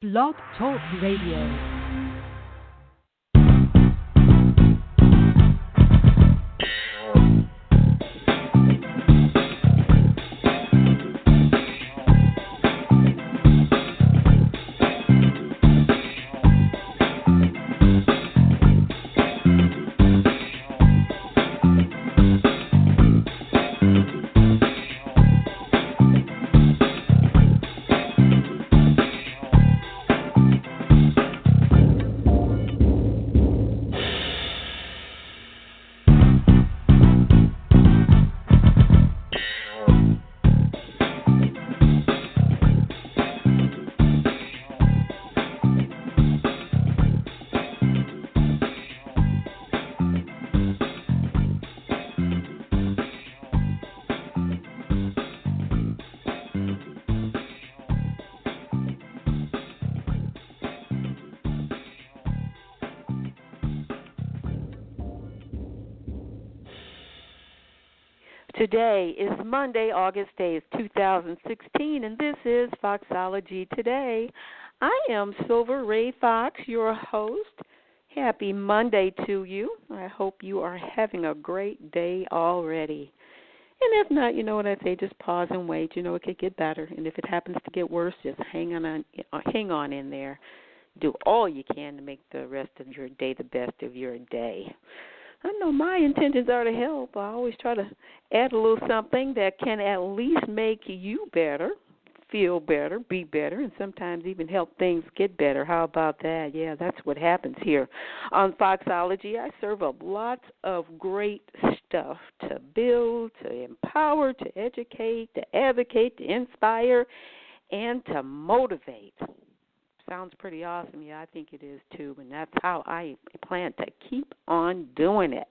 Blog Talk Radio. Today is Monday, August 8th, 2016, and this is Foxology Today. I am Silver Ray Fox, your host. Happy Monday to you. I hope you are having a great day already. And if not, you know what I say, just pause and wait. You know it could get better, and if it happens to get worse, just hang on in there. Do all you can to make the rest of your day the best of your day. I know my intentions are to help. I always try to add a little something that can at least make you better, feel better, be better, and sometimes even help things get better. How about that? Yeah, that's what happens here on Foxology. I serve up lots of great stuff to build, to empower, to educate, to advocate, to inspire, and to motivate. Sounds pretty awesome. Yeah, I think it is too, and that's how I plan to keep on doing it.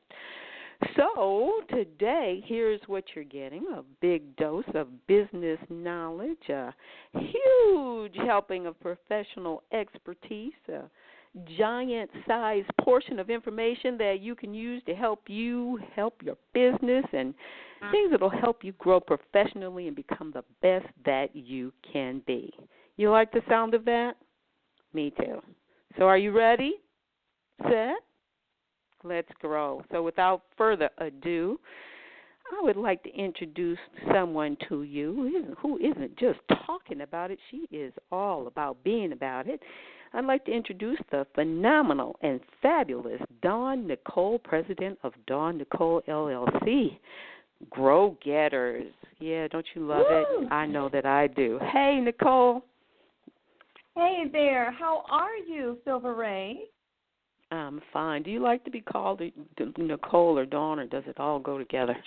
So today, here's what you're getting, a big dose of business knowledge, a huge helping of professional expertise, a giant-sized portion of information that you can use to help you help your business, and things that will help you grow professionally and become the best that you can be. You like the sound of that? Me too. So are you ready? Set? Let's grow. So without further ado, I would like to introduce someone to you who isn't just talking about it. She is all about being about it. I'd like to introduce the phenomenal and fabulous DawnNicole, president of DawnNicole LLC. Grow Getters. Yeah, don't you love Woo! it? I know that I do. Hey, Nicole. Hey there. How are you, Silver Ray? I'm fine. Do you like to be called Nicole or Dawn, or does it all go together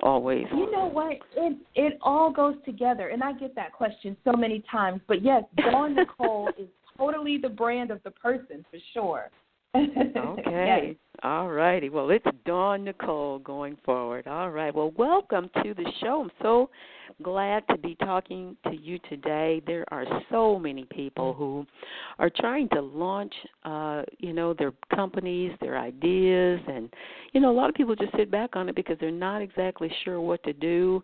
always? You know what? It all goes together, and I get that question so many times. But, yes, DawnNicole is totally the brand of the person for sure. Okay. Yes. All righty. Well, it's DawnNicole going forward. All right. Well, welcome to the show. I'm so glad to be talking to you today. There are so many people who are trying to launch, their companies, their ideas, and, a lot of people just sit back on it because they're not exactly sure what to do.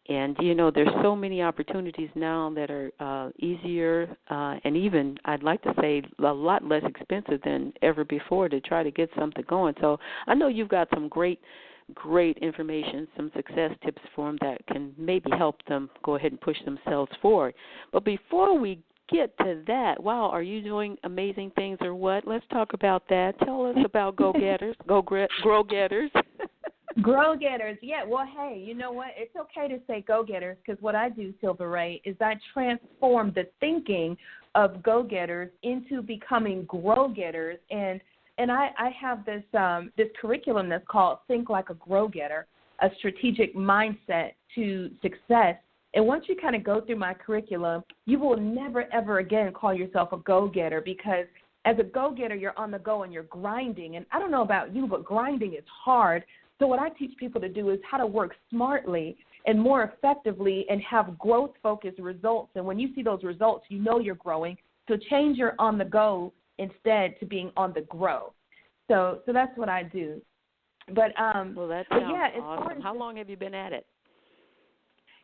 And, there's so many opportunities now that are easier and even, I'd like to say, a lot less expensive than ever before to try to get something going. So I know you've got some great information, some success tips for them that can maybe help them go ahead and push themselves forward. But before we get to that, wow, are you doing amazing things or what? Let's talk about that. Tell us about Grow Getters. Grow Getters. Grow Getters. Yeah, well, hey, you know what? It's okay to say go-getters because what I do, Silver Ray, is I transform the thinking of go-getters into becoming grow-getters. And I have this curriculum that's called Think Like a Grow-Getter, a strategic mindset to success. And once you kind of go through my curriculum, you will never, ever again call yourself a go-getter because as a go-getter, you're on the go and you're grinding. And I don't know about you, but grinding is hard. So what I teach people to do is how to work smartly and more effectively and have growth-focused results. And when you see those results, you know you're growing. So change your on the go instead to being on the grow. So that's what I do. But well, that sounds yeah, awesome. How long have you been at it?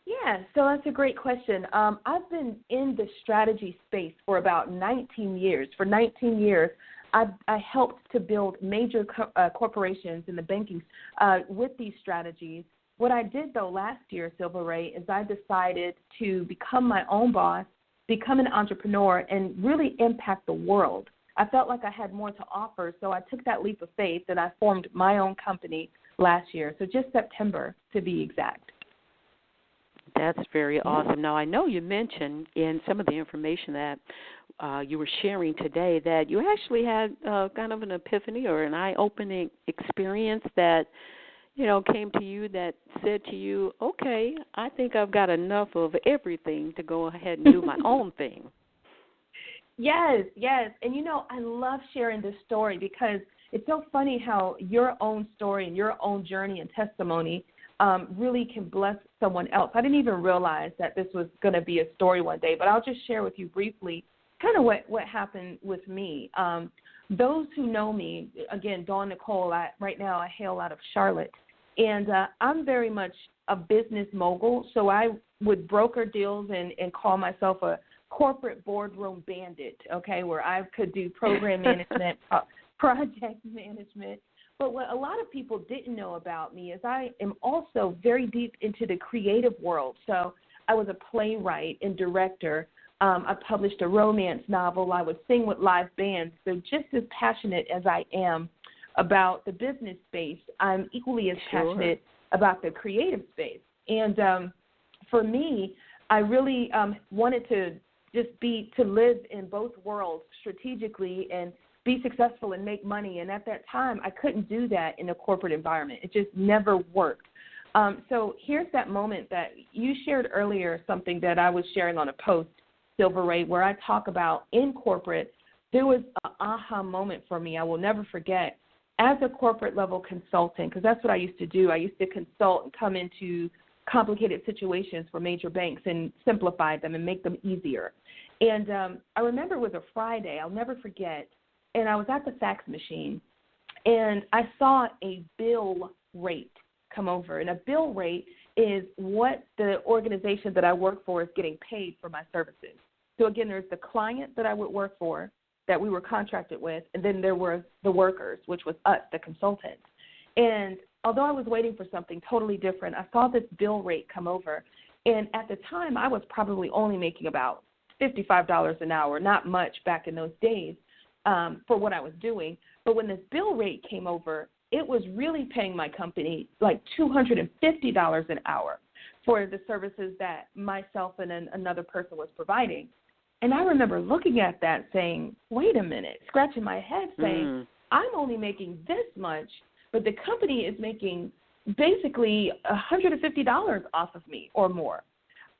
Yeah, so that's a great question. I've been in the strategy space for about 19 years. For 19 years, I helped to build major corporations in the banking with these strategies. What I did, though, last year, Silver Ray, is I decided to become my own boss, become an entrepreneur, and really impact the world. I felt like I had more to offer, so I took that leap of faith and I formed my own company last year, so just September to be exact. That's very awesome. Now, I know you mentioned in some of the information that you were sharing today that you actually had kind of an epiphany or an eye-opening experience that, came to you that said to you, okay, I think I've got enough of everything to go ahead and do my own thing. Yes. And, I love sharing this story because it's so funny how your own story and your own journey and testimony really can bless someone else. I didn't even realize that this was going to be a story one day, but I'll just share with you briefly kind of what happened with me. Those who know me, again, Dawn Nicole, right now I hail out of Charlotte, and I'm very much a business mogul, so I would broker deals and call myself a corporate boardroom bandit, okay, where I could do program management, project management. But what a lot of people didn't know about me is I am also very deep into the creative world. So I was a playwright and director. I published a romance novel. I would sing with live bands. So just as passionate as I am about the business space, I'm equally as passionate about the creative space. And for me, I really wanted to live in both worlds strategically and be successful and make money. And at that time, I couldn't do that in a corporate environment. It just never worked. So here's that moment that you shared earlier, something that I was sharing on a post, Silver Ray, where I talk about in corporate, there was an aha moment for me I will never forget. As a corporate level consultant, because that's what I used to do. I used to consult and come into complicated situations for major banks and simplify them and make them easier. And I remember it was a Friday, I'll never forget, and I was at the fax machine, and I saw a bill rate come over. And a bill rate is what the organization that I work for is getting paid for my services. So, again, there's the client that I would work for that we were contracted with, and then there were the workers, which was us, the consultants. And although I was waiting for something totally different, I saw this bill rate come over. And at the time, I was probably only making about $55 an hour, not much back in those days. For what I was doing. But when this bill rate came over, it was really paying my company like $250 an hour for the services that myself and another person was providing. And I remember looking at that saying, wait a minute, scratching my head saying, I'm only making this much, but the company is making basically $150 off of me or more,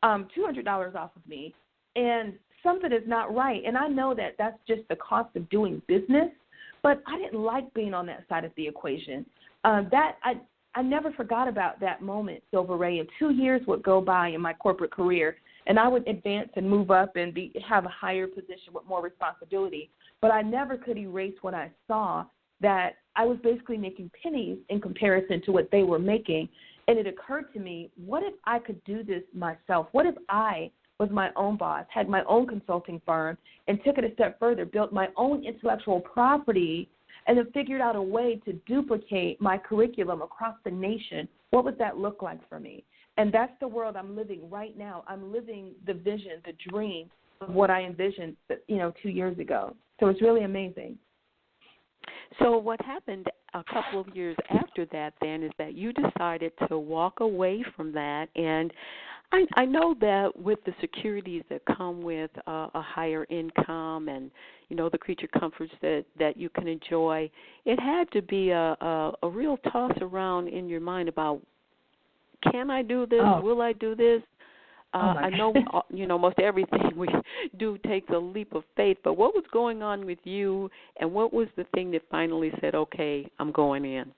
$200 off of me. And something is not right. And I know that that's just the cost of doing business, but I didn't like being on that side of the equation. I never forgot about that moment, Silver Ray, and 2 years would go by in my corporate career, and I would advance and move up and have a higher position with more responsibility. But I never could erase when I saw that I was basically making pennies in comparison to what they were making. And it occurred to me, what if I could do this myself? What if I was my own boss, had my own consulting firm, and took it a step further, built my own intellectual property, and then figured out a way to duplicate my curriculum across the nation? What would that look like for me? And that's the world I'm living right now. I'm living the vision, the dream of what I envisioned, 2 years ago. So it's really amazing. So what happened a couple of years after that then is that you decided to walk away from that, and I know that with the securities that come with a higher income and, the creature comforts that you can enjoy, it had to be a real toss around in your mind about, can I do this? Oh. Will I do this? I know, most everything we do takes a leap of faith, but what was going on with you, and what was the thing that finally said, okay, I'm going in?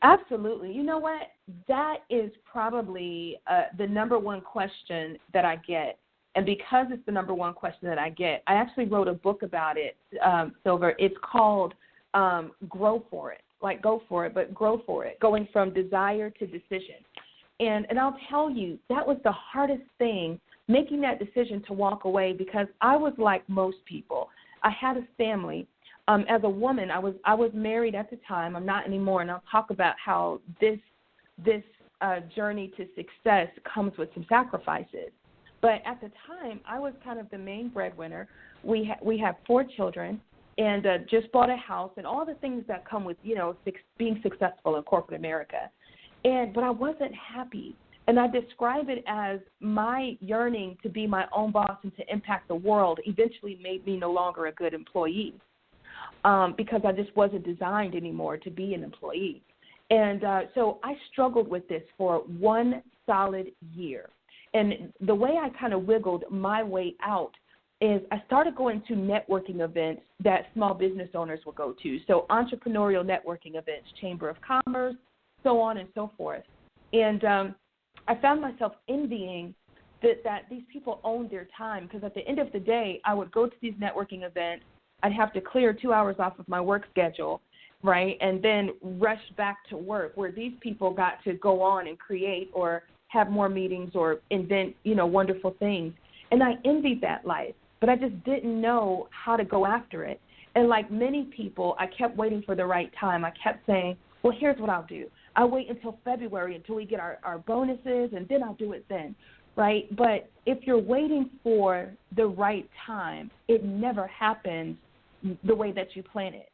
Absolutely. You know what? That is probably the number one question that I get. And because it's the number one question that I get, I actually wrote a book about it, Silver. It's called Grow For It. Like go for it, but grow for it, going from desire to decision. And I'll tell you, that was the hardest thing, making that decision to walk away, because I was like most people. I had a family. As a woman, I was married at the time. I'm not anymore, and I'll talk about how this journey to success comes with some sacrifices. But at the time, I was kind of the main breadwinner. We have 4 children, and just bought a house, and all the things that come with, being successful in corporate America. But I wasn't happy. And I describe it as my yearning to be my own boss and to impact the world eventually made me no longer a good employee, because I just wasn't designed anymore to be an employee. And so I struggled with this for 1 solid year. And the way I kind of wiggled my way out is I started going to networking events that small business owners will go to. So entrepreneurial networking events, Chamber of Commerce, so on and so forth. And I found myself envying that these people owned their time, because at the end of the day, I would go to these networking events. I'd have to clear 2 hours off of my work schedule, right, and then rush back to work, where these people got to go on and create or have more meetings or invent, wonderful things. And I envied that life, but I just didn't know how to go after it. And like many people, I kept waiting for the right time. I kept saying, well, here's what I'll do. I'll wait until February, until we get our bonuses, and then I'll do it then, right? But if you're waiting for the right time, it never happens the way that you plan it.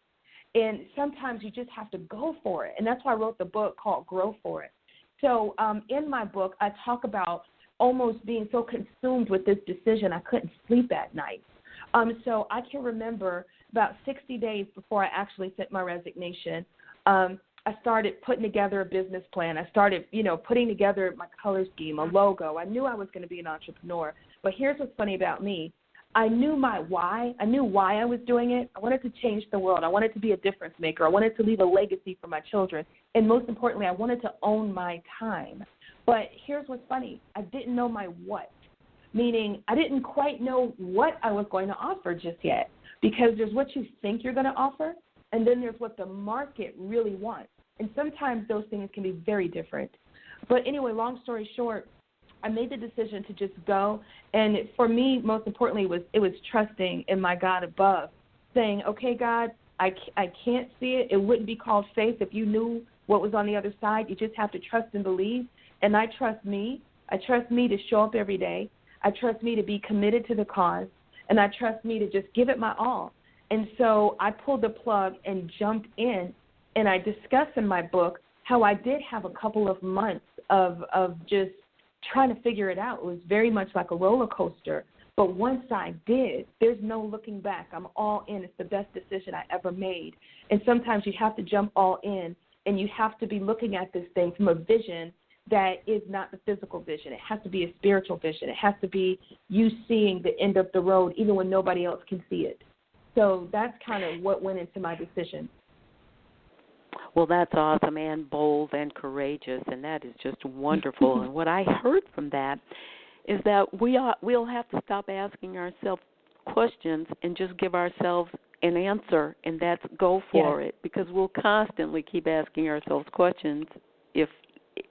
And sometimes you just have to go for it. And that's why I wrote the book called Grow For It. So in my book, I talk about almost being so consumed with this decision I couldn't sleep at night. So I can remember about 60 days before I actually sent my resignation, I started putting together a business plan. I started, putting together my color scheme, a logo. I knew I was going to be an entrepreneur. But here's what's funny about me. I knew my why. I knew why I was doing it. I wanted to change the world. I wanted to be a difference maker. I wanted to leave a legacy for my children. And most importantly, I wanted to own my time. But here's what's funny. I didn't know my what, meaning I didn't quite know what I was going to offer just yet, because there's what you think you're going to offer, and then there's what the market really wants. And sometimes those things can be very different. But anyway, long story short, I made the decision to just go. And for me, most importantly, it was trusting in my God above, saying, okay, God, I can't see it. It wouldn't be called faith if you knew what was on the other side. You just have to trust and believe. And I trust me. I trust me to show up every day. I trust me to be committed to the cause. And I trust me to just give it my all. And so I pulled the plug and jumped in. And I discuss in my book how I did have a couple of months of just trying to figure it out. It was very much like a roller coaster. But once I did, there's no looking back. I'm all in. It's the best decision I ever made. And sometimes you have to jump all in, and you have to be looking at this thing from a vision that is not the physical vision. It has to be a spiritual vision. It has to be you seeing the end of the road even when nobody else can see it. So that's kind of what went into my decision. Well, that's awesome and bold and courageous, and that is just wonderful. And what I heard from that is that we'll have to stop asking ourselves questions and just give ourselves an answer, and that's go for it, because we'll constantly keep asking ourselves questions if,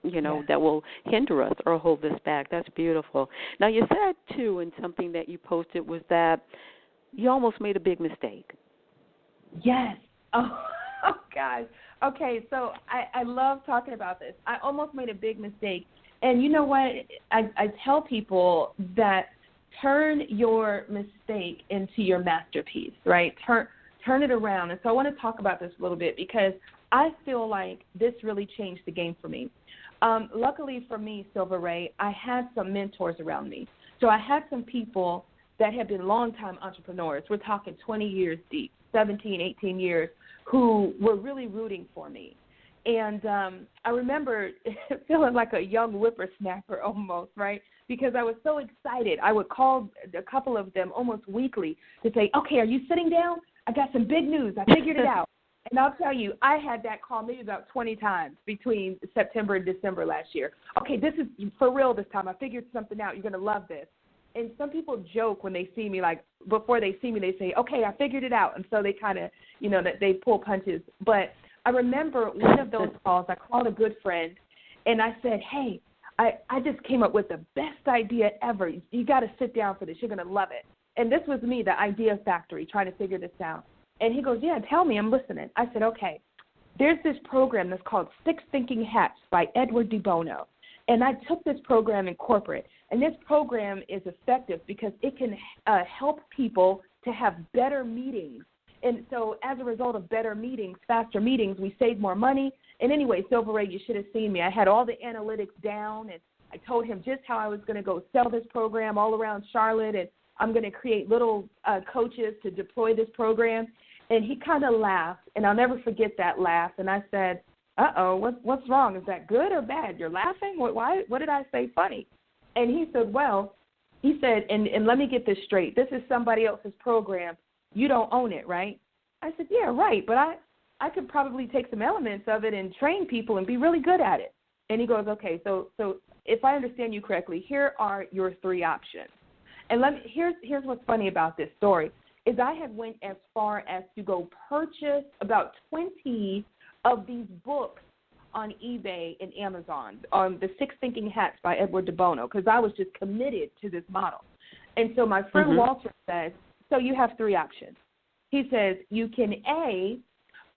that will hinder us or hold us back. That's beautiful. Now, you said, too, in something that you posted, was that you almost made a big mistake. Yes. Oh gosh. Okay, so I love talking about this. I almost made a big mistake. And you know what? I tell people that turn your mistake into your masterpiece, right? Turn it around. And so I want to talk about this a little bit, because I feel like this really changed the game for me. Luckily for me, Silver Ray, I had some mentors around me. So I had some people that have been longtime entrepreneurs. We're talking 20 years deep, 17, 18 years, who were really rooting for me. And I remember feeling like a young whippersnapper almost, right? Because I was so excited. I would call a couple of them almost weekly to say, okay, are you sitting down? I got some big news. I figured it out. And I'll tell you, I had that call maybe about 20 times between September and December last year. Okay, this is for real this time. I figured something out. You're going to love this. And some people joke when they see me, like before they see me, they say, okay, I figured it out. And so they kind of, that they pull punches. But I remember one of those calls, I called a good friend, and I said, hey, I just came up with the best idea ever. You got to sit down for this. You're going to love it. And this was me, the idea factory, trying to figure this out. And he goes, yeah, tell me. I'm listening. I said, okay. There's this program that's called Six Thinking Hats by Edward de Bono. And I took this program in corporate. And this program is effective because it can help people to have better meetings. And so as a result of better meetings, faster meetings, we save more money. And anyway, Silver Ray, you should have seen me. I had all the analytics down, and I told him just how I was going to go sell this program all around Charlotte, and I'm going to create little coaches to deploy this program. And he kind of laughed, and I'll never forget that laugh. And I said, uh-oh, what's wrong? Is that good or bad? You're laughing? What did I say funny? And he said, well, he said, and let me get this straight. This is somebody else's program. You don't own it, right? I said, yeah, right, but I could probably take some elements of it and train people and be really good at it. And he goes, okay, so if I understand you correctly, here are your three options. And here's what's funny about this story is I had went as far as to go purchase about 20 of these books on eBay and Amazon on the Six Thinking Hats by Edward de Bono because I was just committed to this model. And so my friend Walter says, so you have three options. He says you can, A,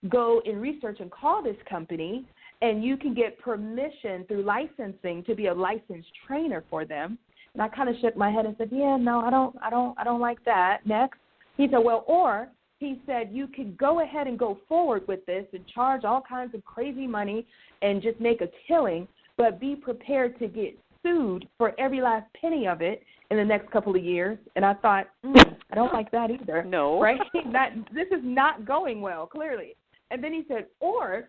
go and research and call this company, and you can get permission through licensing to be a licensed trainer for them. And I kind of shook my head and said, yeah, no, I don't like that. Next. He said, well, or he said you could go ahead and go forward with this and charge all kinds of crazy money and just make a killing, but be prepared to get sued for every last penny of it in the next couple of years. And I thought, I don't like that either. No. Right? This is not going well, clearly. And then he said, or,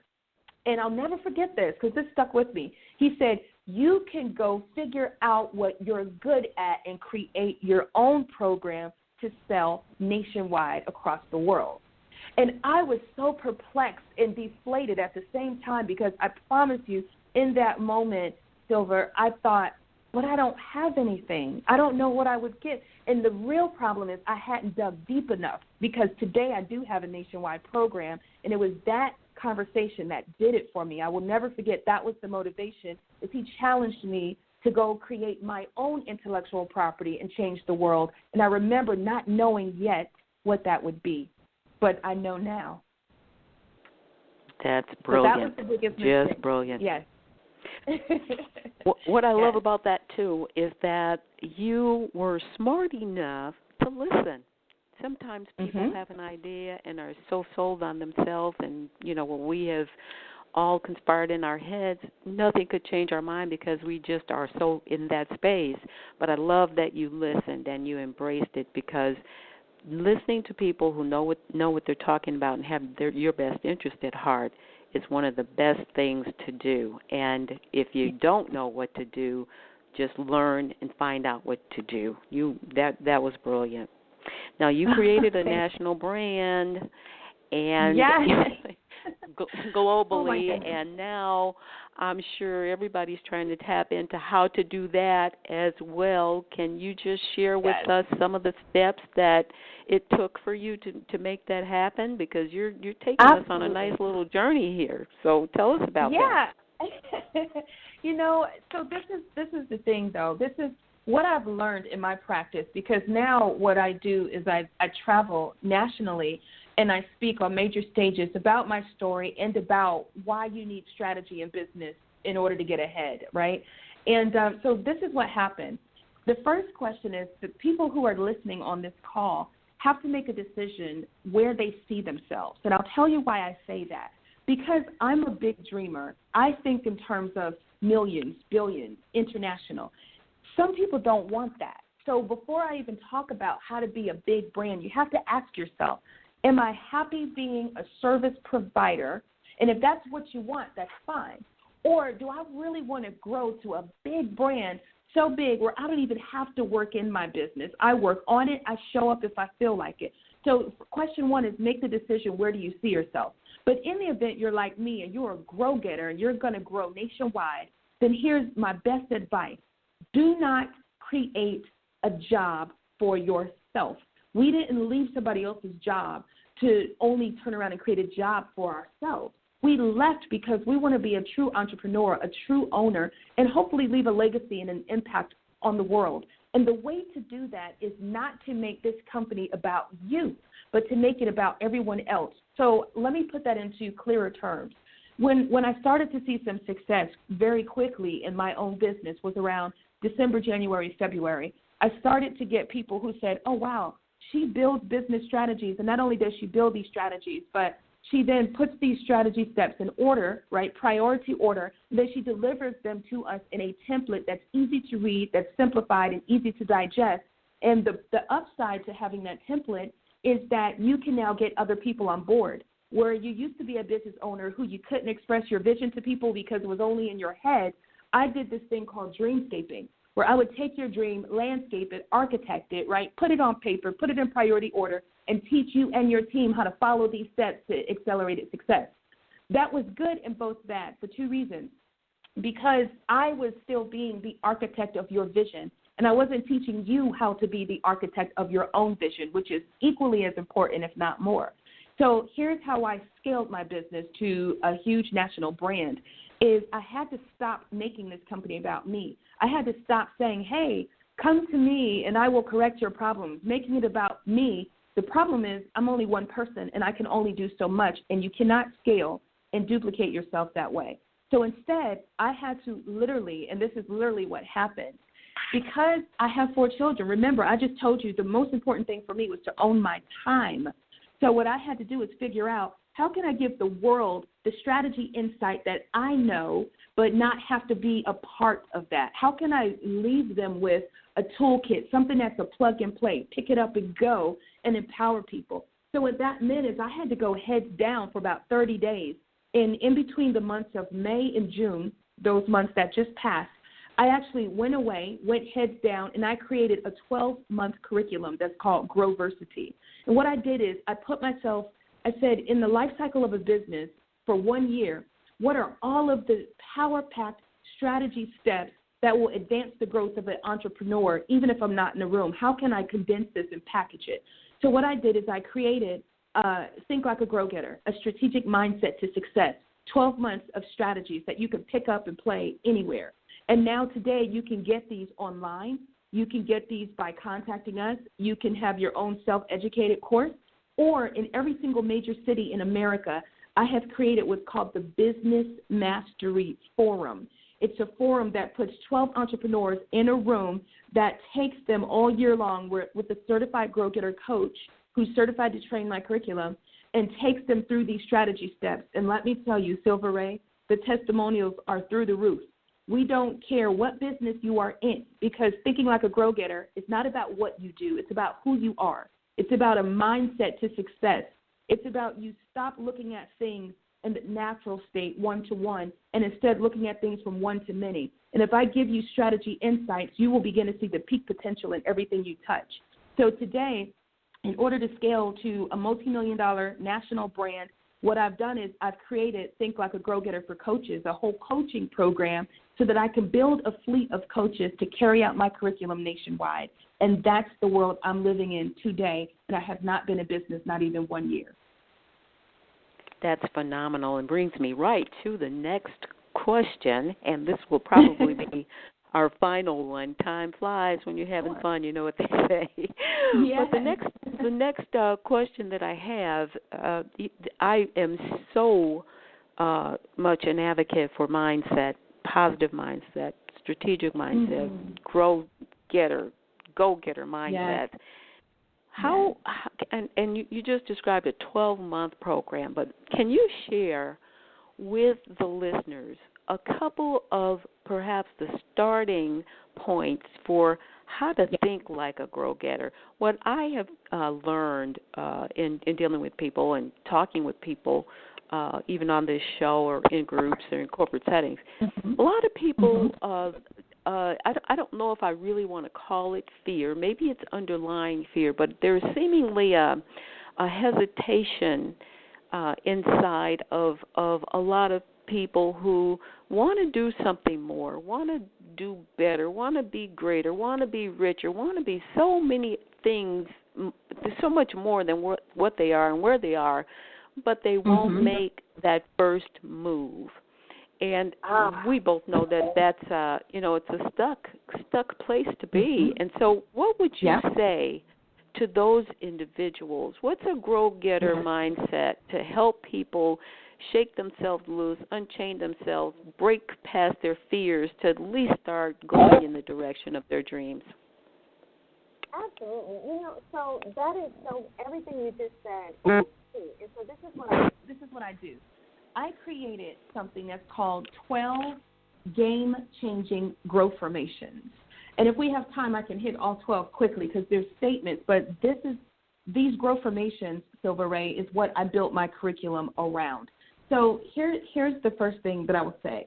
and I'll never forget this because this stuck with me. He said, you can go figure out what you're good at and create your own program to sell nationwide across the world. And I was so perplexed and deflated at the same time because I promise you, in that moment, Silver, I thought, but I don't have anything. I don't know what I would get. And the real problem is I hadn't dug deep enough because today I do have a nationwide program, and it was that conversation that did it for me. I will never forget that was the motivation, is he challenged me to go create my own intellectual property and change the world. And I remember not knowing yet what that would be, but I know now. That's brilliant. So that was the biggest mistake. Just brilliant. Yes. What I love about that, too, is that you were smart enough to listen. Sometimes people have an idea and are so sold on themselves, and, when we have all conspired in our heads, nothing could change our mind because we just are so in that space. But I love that you listened and you embraced it, because listening to people who know what they're talking about and have your best interest at heart is one of the best things to do. And if you don't know what to do, just learn and find out what to do. That was brilliant. Now, you created a national brand and globally, and now I'm sure everybody's trying to tap into how to do that as well. Can you just share with us some of the steps that it took for you to make that happen? Because you're taking us on a nice little journey here. So tell us about that. So this is the thing, though. This is what I've learned in my practice, because now what I do is I travel nationally and I speak on major stages about my story and about why you need strategy in business in order to get ahead, right? And so this is what happened. The first question is the people who are listening on this call have to make a decision where they see themselves. And I'll tell you why I say that. Because I'm a big dreamer. I think in terms of millions, billions, international. Some people don't want that. So before I even talk about how to be a big brand, you have to ask yourself, am I happy being a service provider? And if that's what you want, that's fine. Or do I really want to grow to a big brand, so big where I don't even have to work in my business? I work on it. I show up if I feel like it. So question one is make the decision, where do you see yourself? But in the event you're like me and you're a grow-getter and you're going to grow nationwide, then here's my best advice. Do not create a job for yourself. We didn't leave somebody else's job to only turn around and create a job for ourselves. We left because we want to be a true entrepreneur, a true owner, and hopefully leave a legacy and an impact on the world. And the way to do that is not to make this company about you, but to make it about everyone else. So let me put that into clearer terms. When I started to see some success very quickly in my own business was around December, January, February. I started to get people who said, oh, wow, she builds business strategies. And not only does she build these strategies, but she then puts these strategy steps in order, right, priority order, and then she delivers them to us in a template that's easy to read, that's simplified and easy to digest. And the upside to having that template is that you can now get other people on board. Where you used to be a business owner who you couldn't express your vision to people because it was only in your head, I did this thing called dreamscaping, where I would take your dream, landscape it, architect it, right, put it on paper, put it in priority order, and teach you and your team how to follow these steps to accelerated success. That was good and both bad for two reasons. Because I was still being the architect of your vision, and I wasn't teaching you how to be the architect of your own vision, which is equally as important, if not more. So here's how I scaled my business to a huge national brand, is I had to stop making this company about me. I had to stop saying, hey, come to me and I will correct your problems, making it about me. The problem is I'm only one person and I can only do so much, and you cannot scale and duplicate yourself that way. So instead, I had to literally, and this is literally what happened, because I have 4 children. Remember, I just told you the most important thing for me was to own my time. So what I had to do is figure out, how can I give the world the strategy insight that I know, but not have to be a part of that? How can I leave them with a toolkit, something that's a plug and play, pick it up and go, and empower people? So what that meant is I had to go heads down for about 30 days. And in between the months of May and June, those months that just passed, I actually went away, went heads down, and I created a 12-month curriculum that's called Growversity. And what I did is I put myself, I said, in the life cycle of a business for 1 year, what are all of the power-packed strategy steps that will advance the growth of an entrepreneur, even if I'm not in the room? How can I condense this and package it? So what I did is I created Think Like a Grow-Getter, a strategic mindset to success, 12 months of strategies that you can pick up and play anywhere. And now today you can get these online. You can get these by contacting us. You can have your own self-educated course. Or in every single major city in America, I have created what's called the Business Mastery Forum. It's a forum that puts 12 entrepreneurs in a room that takes them all year long with a certified Grow-Getter coach who's certified to train my curriculum, and takes them through these strategy steps. And let me tell you, Silver Ray, the testimonials are through the roof. We don't care what business you are in, because Thinking Like a Grow-Getter is not about what you do. It's about who you are. It's about a mindset to success. It's about you stop looking at things in the natural state, one-to-one, and instead looking at things from one to many. And if I give you strategy insights, you will begin to see the peak potential in everything you touch. So today, in order to scale to a multi-million-dollar national brand, what I've done is I've created Think Like a Grow-Getter for coaches, a whole coaching program, so that I can build a fleet of coaches to carry out my curriculum nationwide. And that's the world I'm living in today, and I have not been in business not even 1 year. That's phenomenal, and brings me right to the next question, and this will probably be our final one. Time flies when you're having fun, you know what they say. Yeah. But the next question that I have, I am so much an advocate for mindset, positive mindset, strategic mindset, grow-getter, go-getter mindset. Yes. How and you just described a 12-month program, but can you share with the listeners a couple of perhaps the starting points for how to think like a grow-getter? What I have learned in dealing with people and talking with people, even on this show or in groups or in corporate settings, a lot of people, I don't know if I really want to call it fear. Maybe it's underlying fear, but there's seemingly a hesitation inside of a lot of people who want to do something more, want to do better, want to be greater, want to be richer, want to be so many things, so much more than what they are and where they are, but they won't make that first move. And we both know that that's it's a stuck place to be. And so what would you say to those individuals? What's a grow-getter mindset to help people shake themselves loose, unchain themselves, break past their fears to at least start going in the direction of their dreams? Absolutely. So that is everything you just said is key. And so this is what I do. I created something that's called 12 game-changing growth formations. And if we have time, I can hit all 12 quickly because there's statements. But these growth formations, Silver Ray, is what I built my curriculum around. So here's the first thing that I would say.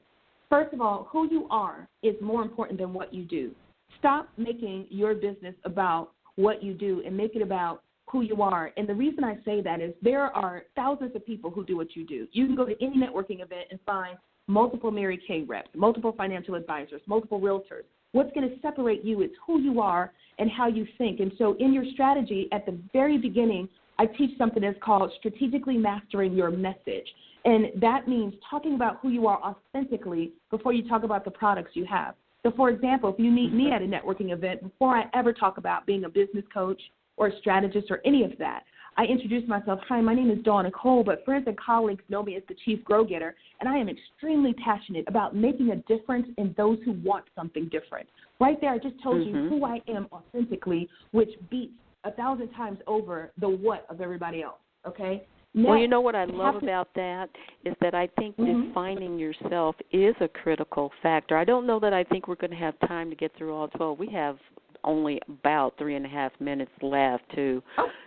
First of all, who you are is more important than what you do. Stop making your business about what you do and make it about who you are. And the reason I say that is there are thousands of people who do what you do. You can go to any networking event and find multiple Mary Kay reps, multiple financial advisors, multiple realtors. What's going to separate you is who you are and how you think. And so in your strategy, at the very beginning, I teach something that's called strategically mastering your message. And that means talking about who you are authentically before you talk about the products you have. So, for example, if you meet me at a networking event, before I ever talk about being a business coach or a strategist or any of that, I introduce myself. Hi, my name is DawnNicole, but friends and colleagues know me as the Chief Grow Getter, and I am extremely passionate about making a difference in those who want something different. Right there, I just told you who I am authentically, which beats 1,000 times over the what of everybody else, okay? Next, well, you know what I love about that is that I think defining yourself is a critical factor. I don't know that I think we're going to have time to get through all 12. We have only about 3.5 minutes left to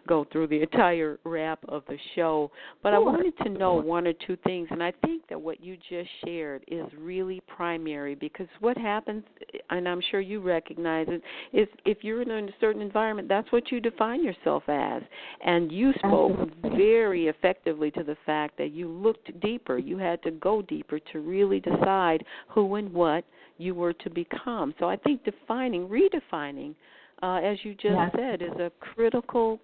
go through the entire wrap of the show. But I wanted to know one or two things, and I think that what you just shared is really primary because what happens, and I'm sure you recognize it, is if you're in a certain environment, that's what you define yourself as. And you spoke very effectively to the fact that you looked deeper. You had to go deeper to really decide who and what you were to become. So I think redefining, as you just said, is a critical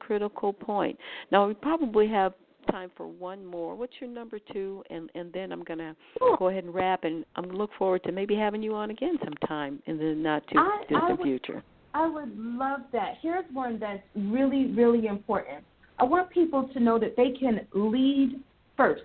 point. Now, we probably have time for one more. What's your number 2? And then I'm going to go ahead and wrap, and I'm going to look forward to maybe having you on again sometime in the not-too-distant future. I would love that. Here's one that's really, really important. I want people to know that they can lead first,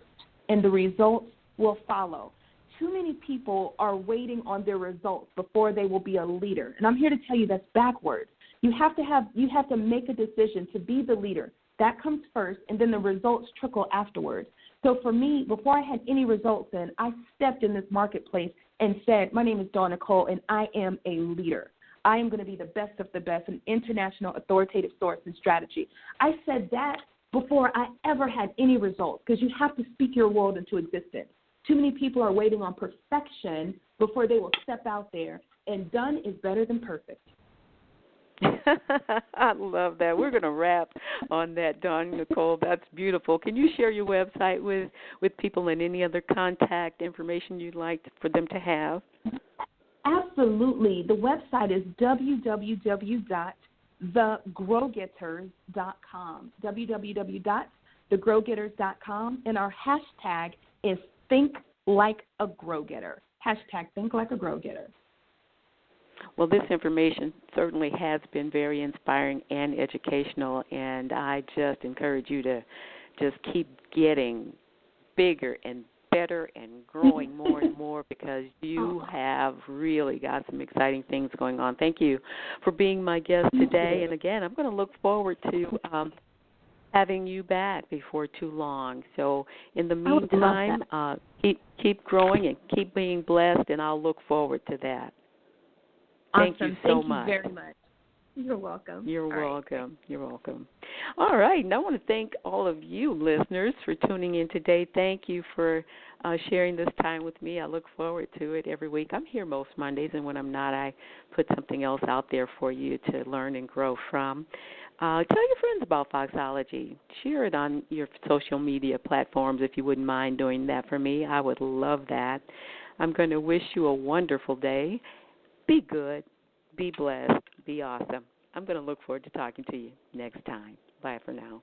and the results will follow. Too many people are waiting on their results before they will be a leader. And I'm here to tell you that's backwards. You have to make a decision to be the leader. That comes first, and then the results trickle afterwards. So for me, before I had any results in, I stepped in this marketplace and said, my name is DawnNicole, and I am a leader. I am going to be the best of the best, an international authoritative source in strategy. I said that before I ever had any results because you have to speak your world into existence. Too many people are waiting on perfection before they will step out there, and done is better than perfect. I love that. We're going to wrap on that, DawnNicole. That's beautiful. Can you share your website with people and any other contact information you'd like for them to have? Absolutely. The website is www.thegrowgetters.com, www.thegrowgetters.com, and our hashtag is Think Like a Grow Getter. Hashtag Think Like a Grow Getter. Well, this information certainly has been very inspiring and educational, and I just encourage you to just keep getting bigger and better and growing more and more because you have really got some exciting things going on. Thank you for being my guest today. And, again, I'm going to look forward to having you back before too long. So in the meantime, keep growing and keep being blessed, and I'll look forward to that. Awesome. Thank you so much. Thank you very much. You're welcome. You're welcome. You're welcome. All right. And I want to thank all of you listeners for tuning in today. Thank you for sharing this time with me. I look forward to it every week. I'm here most Mondays, and when I'm not, I put something else out there for you to learn and grow from. Tell your friends about Foxology. Share it on your social media platforms if you wouldn't mind doing that for me. I would love that. I'm going to wish you a wonderful day. Be good. Be blessed. Be awesome. I'm going to look forward to talking to you next time. Bye for now.